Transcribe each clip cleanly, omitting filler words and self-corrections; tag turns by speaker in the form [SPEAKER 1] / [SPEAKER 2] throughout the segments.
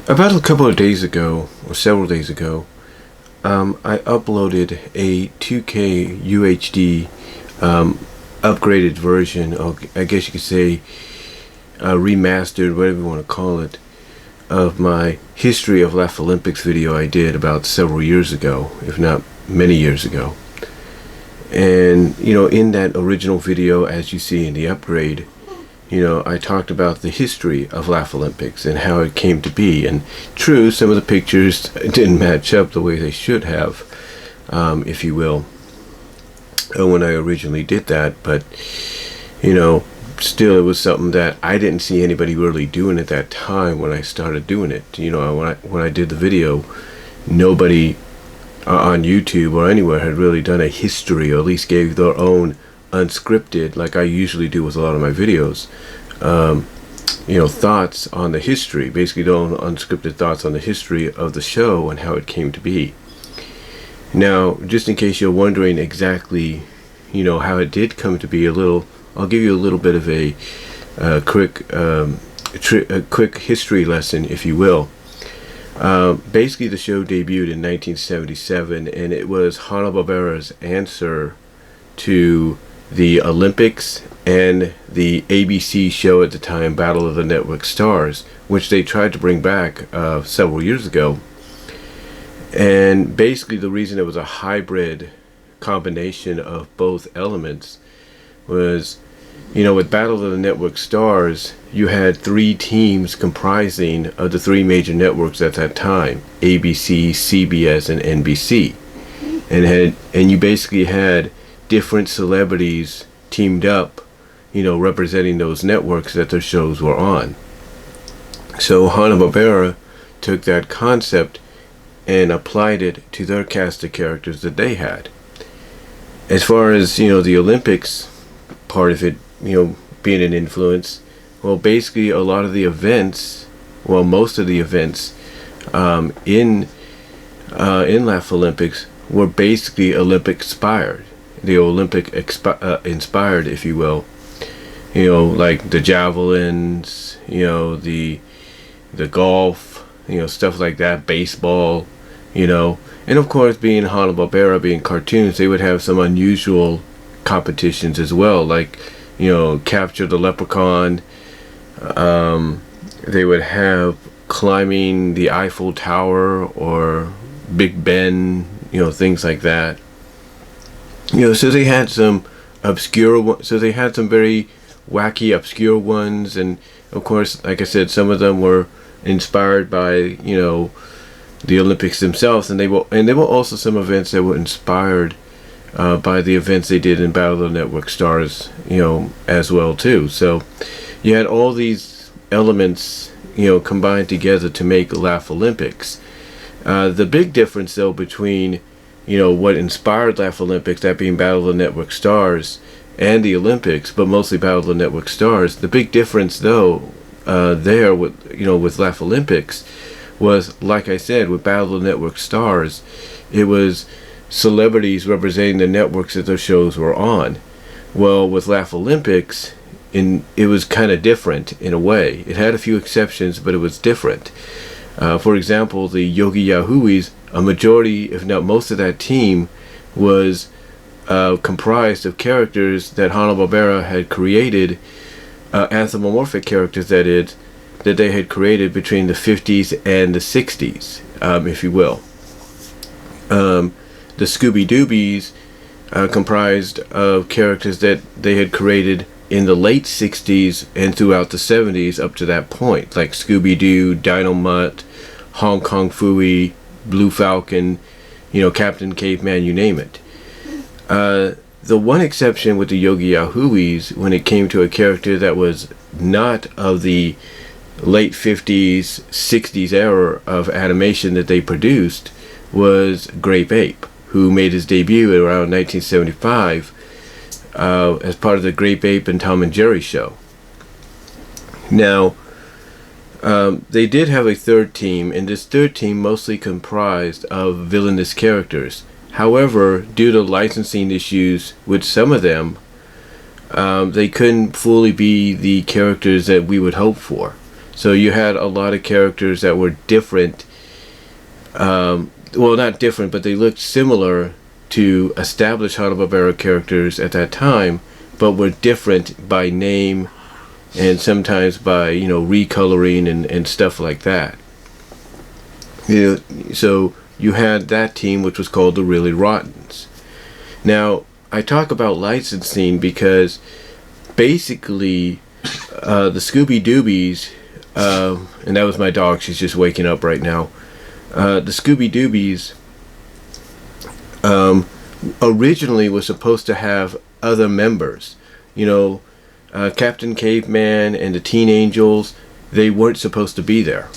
[SPEAKER 1] About a couple of days ago, or several days ago, I uploaded a 2K UHD upgraded version, or I guess you could say remastered, whatever you want to call it, of my history of Laff-A-Lympics video I did about several years ago, if not many years ago. And, in that original video, as you see in the upgrade, I talked about the history of Laff-A-Lympics and how it came to be. And true, some of the pictures didn't match up the way they should have, if you will, when I originally did that. But, still it was something that I didn't see anybody really doing at that time when I started doing it. When I did the video, nobody on YouTube or anywhere had really done a history, or at least gave their own unscripted, like I usually do with a lot of my videos, thoughts on the history, basically their own unscripted thoughts on the history of the show and how it came to be. Now, just in case you're wondering exactly, how it did come to be, I'll give you a little bit of a quick history lesson, if you will. Basically, the show debuted in 1977, and it was Hanna-Barbera's answer to the Olympics and the ABC show at the time, Battle of the Network Stars, which they tried to bring back several years ago. And basically the reason it was a hybrid combination of both elements was, with Battle of the Network Stars, you had three teams comprising of the three major networks at that time: ABC, CBS, and NBC. And you basically had different celebrities teamed up, representing those networks that their shows were on. So Hanna-Barbera took that concept and applied it to their cast of characters that they had. As far as, the Olympics part of it, being an influence, well, basically a lot of the events, most of the events in Laff-A-Lympics were basically Olympic inspired. The Olympic inspired, if you will, like the javelins, the golf, stuff like that, baseball, and of course, being Hanna-Barbera, being cartoons, they would have some unusual competitions as well, like, capture the leprechaun. They would have climbing the Eiffel Tower or Big Ben, things like that. So they had some obscure, so they had some very wacky, obscure ones, and of course, like I said, some of them were inspired by, the Olympics themselves, and there were also some events that were inspired by the events they did in Battle of the Network Stars, as well too. So you had all these elements, combined together to make Laff-A-Lympics. The big difference, though, between what inspired Laff-A-Lympics, that being Battle of the Network Stars, and the Olympics, but mostly Battle of the Network Stars. The big difference, though, there with Laff-A-Lympics was, like I said, with Battle of the Network Stars, it was celebrities representing the networks that their shows were on. Well, with Laff-A-Lympics, it was kind of different in a way. It had a few exceptions, but it was different. For example, the Yogi Yahooies, a majority, if not most of that team, was comprised of characters that Hanna-Barbera had created, anthropomorphic characters that they had created between the 50s and the 60s, if you will. The Scooby-Doobies comprised of characters that they had created in the late 60s and throughout the 70s up to that point, like Scooby-Doo, Dynamite, Hong Kong Phooey, Blue Falcon, Captain Caveman, you name it. The one exception with the Yogi Yahooies, when it came to a character that was not of the late 50s, 60s era of animation that they produced, was Grape Ape, who made his debut around 1975 as part of the Grape Ape and Tom and Jerry show. Now, they did have a third team, and this third team mostly comprised of villainous characters. However, due to licensing issues with some of them, they couldn't fully be the characters that we would hope for. So you had a lot of characters that were different. Well, not different, but they looked similar to established hanna-barbera characters at that time, but were different by name and sometimes by, you know, recoloring and stuff like that. You know, so you had that team, which was called the Really Rottens. Now, I talk about licensing because basically the Scooby-Doobies, and that was my dog, she's just waking up right now. The Scooby-Doobies originally was supposed to have other members. You know, Captain Caveman and the Teen Angels, they weren't supposed to be there.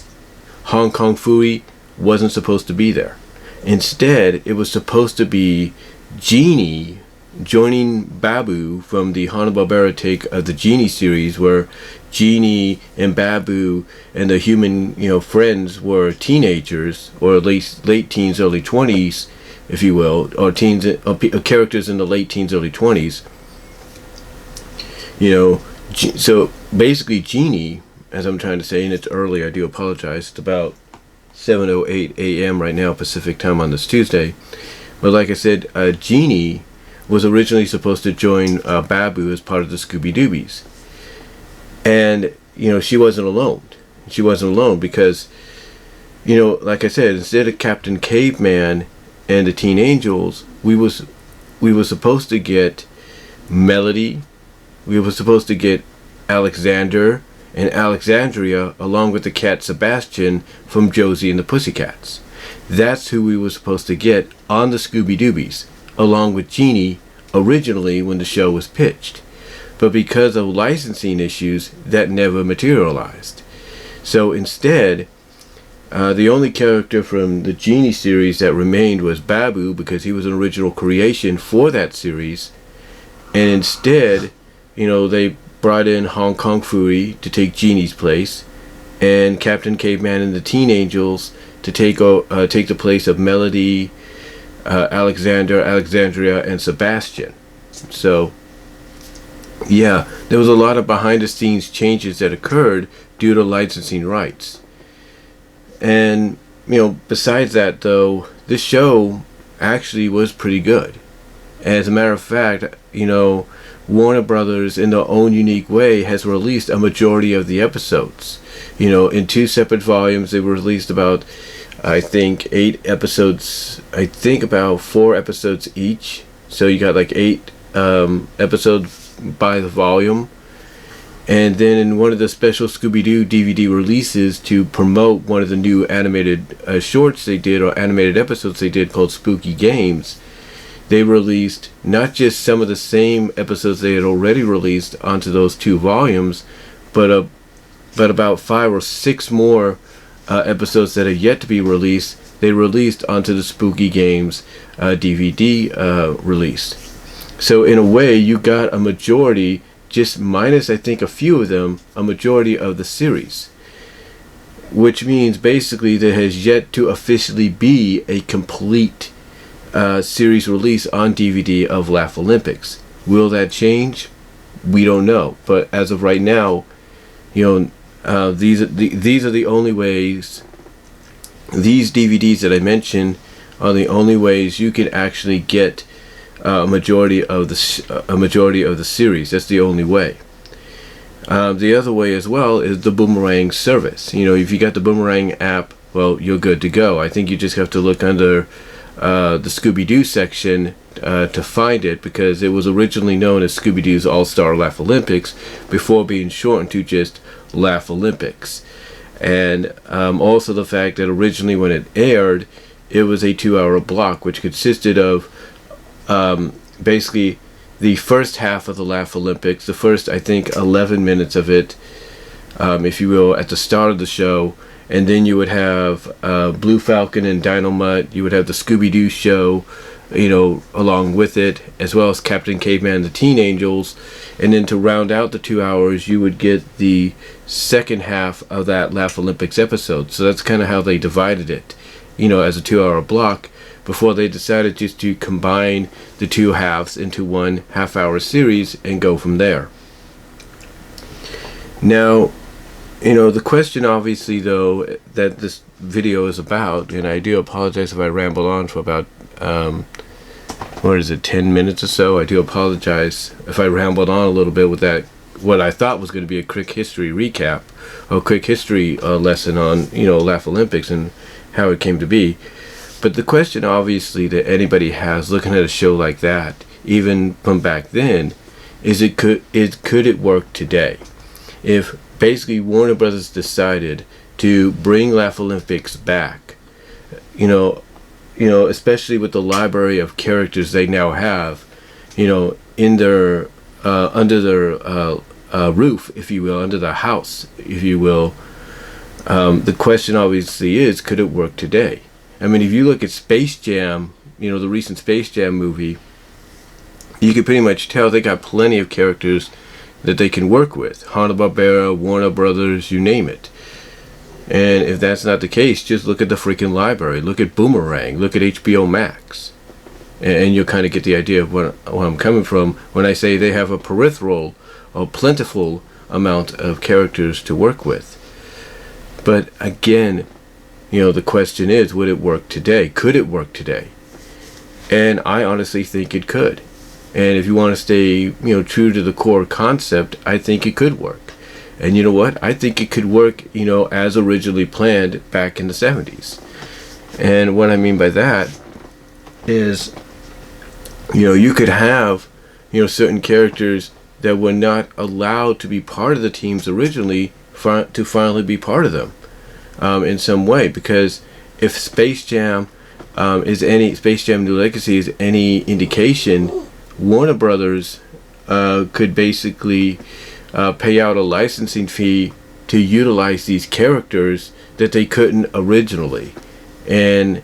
[SPEAKER 1] Hong Kong Phooey wasn't supposed to be there. Instead, it was supposed to be Genie joining Babu from the Hanna-Barbera take of the Genie series, where Genie and Babu and the human, you know, friends were teenagers, or at least late teens, early 20s, if you will, or teens, or characters in the late teens, early 20s. You know, so basically Genie, as I'm trying to say, and it's early, I do apologize, it's about 7:08 a.m. right now, Pacific time on this Tuesday. But like I said, Genie was originally supposed to join Babu as part of the Scooby-Doobies. And, you know, she wasn't alone. She wasn't alone because, you know, like I said, instead of Captain Caveman and the Teen Angels, we was supposed to get Melody, we were supposed to get Alexander and Alexandria, along with the cat Sebastian from Josie and the Pussycats. That's who we were supposed to get on the Scooby-Doobies, along with Genie, originally when the show was pitched. But because of licensing issues, that never materialized. So instead, the only character from the Genie series that remained was Babu, because he was an original creation for that series. And instead, you know, they brought in Hong Kong Phooey to take Genie's place, and Captain Caveman and the Teen Angels to take the place of Melody, Alexander, Alexandria, and Sebastian. So, yeah, there was a lot of behind-the-scenes changes that occurred due to licensing rights. And, you know, besides that, though, this show actually was pretty good. As a matter of fact, you know, Warner Brothers, in their own unique way, has released a majority of the episodes. You know, in 2 separate volumes, they were released about, I think, 8 episodes. I think about 4 episodes each. So you got like 8 episodes by the volume. And then in one of the special Scooby-Doo DVD releases to promote one of the new animated shorts they did, or animated episodes they did, called Spooky Games, they released not just some of the same episodes they had already released onto those 2 volumes, but about 5 or 6 more episodes that are yet to be released, they released onto the Spooky Games DVD release. So in a way, you got a majority, just minus I think a few of them, a majority of the series. Which means basically there has yet to officially be a complete series release on DVD of Laff-A-Lympics. Will that change? We don't know. But as of right now, you know, these are the only ways. These DVDs that I mentioned are the only ways you can actually get a majority of the series. That's the only way. The other way as well is the Boomerang service. You know, if you got the Boomerang app, well, you're good to go. I think you just have to look under the Scooby-Doo section to find it, because it was originally known as Scooby-Doo's All-Star Laff-A-Lympics before being shortened to just Laff-A-Lympics. And also the fact that originally when it aired, it was a 2-hour block, which consisted of basically the first half of the Laff-A-Lympics, the first, I think, 11 minutes of it, if you will, at the start of the show. And then you would have Blue Falcon and Dynamite. You would have the Scooby-Doo show, you know, along with it, as well as Captain Caveman and the Teen Angels. And then to round out the 2 hours, you would get the second half of that Laff-A-Lympics episode. So that's kind of how they divided it, you know, as a 2-hour block, before they decided just to combine the 2 halves into one half-hour series and go from there. Now, The question obviously though that this video is about, and I do apologize if I ramble on for about 10 minutes or so. I do apologize if I rambled on a little bit with that, what I thought was going to be a quick history recap, or quick history lesson on Laff-A-Lympics and how it came to be. But the question obviously that anybody has looking at a show like that, even from back then, is could it work today? If basically Warner Brothers decided to bring Laff-A-Lympics back, especially with the library of characters they now have, in their under their roof, if you will, under the house, if you will. The question obviously is, could it work today? I mean, if you look at Space Jam, the recent Space Jam movie, you can pretty much tell they got plenty of characters that they can work with. Hanna-Barbera, Warner Brothers, you name it. And if that's not the case, just look at the freaking library. Look at Boomerang. Look at HBOMax. And you'll kind of get the idea of where I'm coming from when I say they have a plentiful amount of characters to work with. But again, the question is, would it work today? Could it work today? And I honestly think it could. And if you want to stay, true to the core concept, I think it could work. And you know what? I think it could work, as originally planned back in the 70s. And what I mean by that is, you could have, certain characters that were not allowed to be part of the teams originally to finally be part of them in some way. Because if Space Jam Space Jam New Legacy is any indication, Warner Brothers could basically pay out a licensing fee to utilize these characters that they couldn't originally. And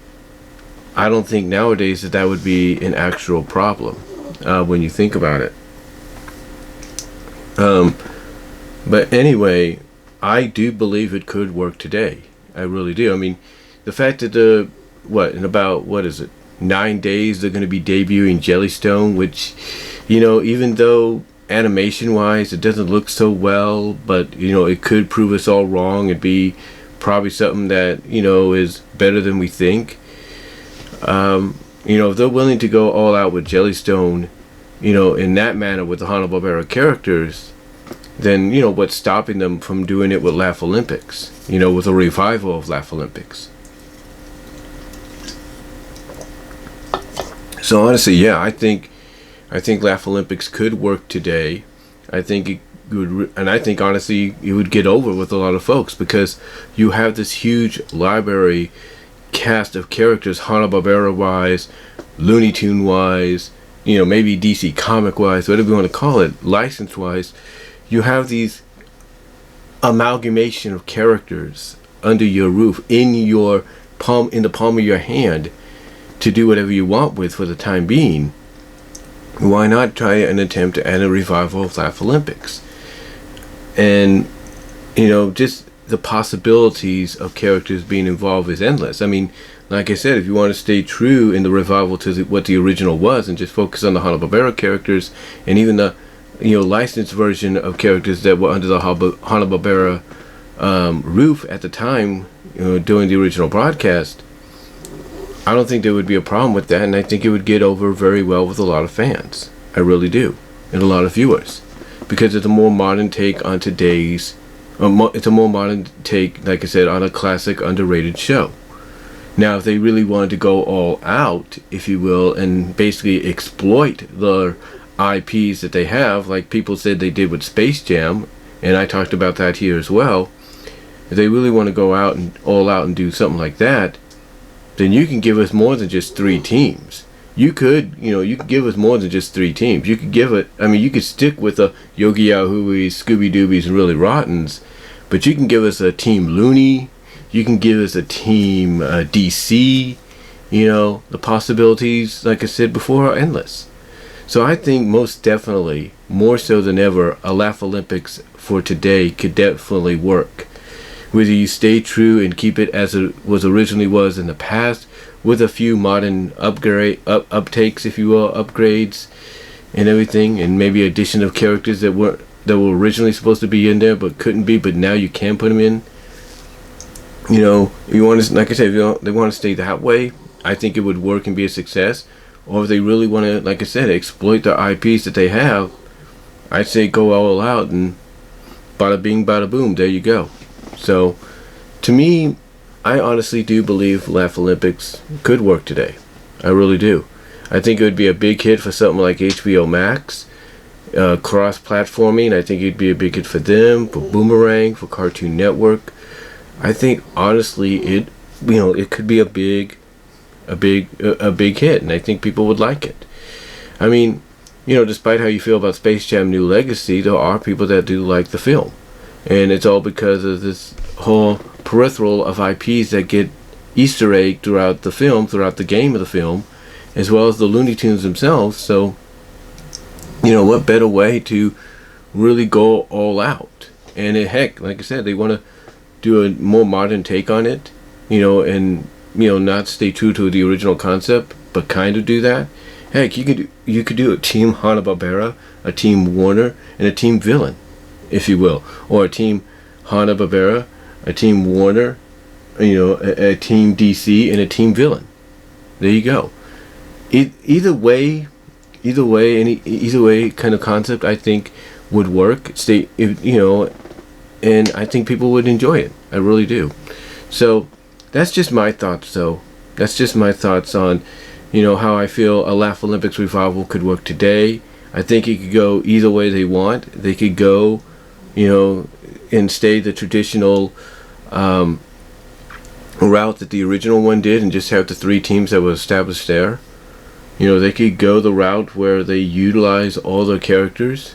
[SPEAKER 1] I don't think nowadays that would be an actual problem when you think about it. But anyway, I do believe it could work today. I really do. I mean, the fact that in about 9 days they're going to be debuting Jellystone, which, even though animation wise it doesn't look so well, but it could prove us all wrong and be probably something that is better than we think. If they're willing to go all out with Jellystone, in that manner with the hanna-barbera characters, then what's stopping them from doing it with Laff-A-Lympics, with a revival of Laff-A-Lympics? So honestly, yeah, I think Laff-A-Lympics could work today. I think it would, and I think honestly it would get over with a lot of folks, because you have this huge library cast of characters, Hanna-Barbera wise, Looney Tune wise, maybe DC comic wise, whatever you want to call it, license wise. You have these amalgamation of characters under your roof, in the palm of your hand, to do whatever you want with for the time being. Why not try an attempt at a revival of Laff-A-Lympics? And just the possibilities of characters being involved is endless. I mean, like I said, if you want to stay true in the revival to what the original was, and just focus on the Hanna-Barbera characters, and even the licensed version of characters that were under the Hanna-Barbera roof at the time, during the original broadcast, I don't think there would be a problem with that, and I think it would get over very well with a lot of fans. I really do, and a lot of viewers, because it's a more modern take on today's. It's a more modern take, like I said, on a classic, underrated show. Now, if they really wanted to go all out, if you will, and basically exploit the IPs that they have, like people said they did with Space Jam, and I talked about that here as well. If they really want to go out and all out and do something like that, then you can give us more than just 3 teams. You could give us more than just 3 teams. You could you could stick with the Yogi Yahooies, Scooby-Doobies, and Really Rottens, but you can give us a Team Looney. You can give us a Team DC. The possibilities, like I said before, are endless. So I think most definitely, more so than ever, a Laff-A-Lympics for today could definitely work. Whether you stay true and keep it as it was originally was in the past, with a few modern uptakes, if you will, upgrades and everything, and maybe addition of characters that weren't that were originally supposed to be in there but couldn't be, but now you can put them in. You know, you want to, like I said, if they want to stay that way, I think it would work and be a success. Or if they really want to, like I said, exploit the IPs that they have, I'd say go all out and bada bing, bada boom, there you go. So, to me, I honestly do believe Laff-A-Lympics could work today. I really do. I think it would be a big hit for something like HBOMax, cross-platforming. I think it'd be a big hit for them, for Boomerang, for Cartoon Network. I think honestly, it could be a big hit, and I think people would like it. I mean, despite how you feel about Space Jam: New Legacy, there are people that do like the film, and it's all because of this whole peripheral of IPs that get Easter egg throughout the film, throughout the game of the film, as well as the Looney Tunes themselves. So, what better way to really go all out? And heck, like I said, they want to do a more modern take on it, and not stay true to the original concept, but kind of do that. Heck, you could do a team Hanna-Barbera, a team Warner, and a team Villain, if you will, or a team Hanna-Barbera, a team Warner, a team DC, and a team Villain. There you go. Either way kind of concept, I think would work. And I think people would enjoy it. I really do. So that's just my thoughts, though. That's just my thoughts on, how I feel a Laff-A-Lympics revival could work today. I think it could go either way they want. They could go, and stay the traditional route that the original one did and just have the 3 teams that were established there. They could go the route where they utilize all the characters,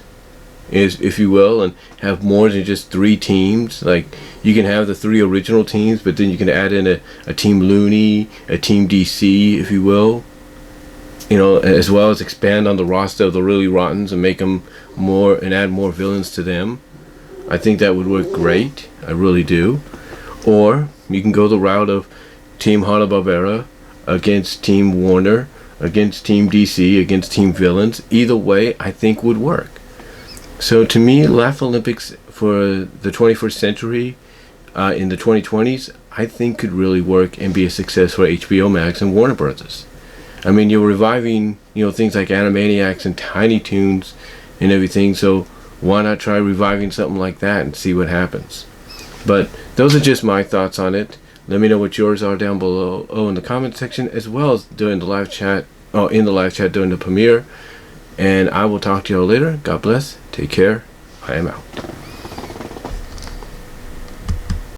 [SPEAKER 1] if you will, and have more than just 3 teams. Like, you can have the 3 original teams, but then you can add in a team Looney, a team DC, if you will, as well as expand on the roster of the really rottens and make them more and add more villains to them. I think that would work great. I really do. Or you can go the route of Team Hanna-Barbera against Team Warner, against Team DC, against Team Villains. Either way, I think would work. So to me, Laff-A-Lympics for the 21st century, in the 2020s, I think could really work and be a success for HBOMax and Warner Brothers. I mean, you're reviving, things like Animaniacs and Tiny Toons and everything, so why not try reviving something like that and see what happens? But those are just my thoughts on it. Let me know what yours are down below in the comment section, as well as during the live chat, in the live chat during the premiere. And I will talk to you all later. God bless. Take care. I am out.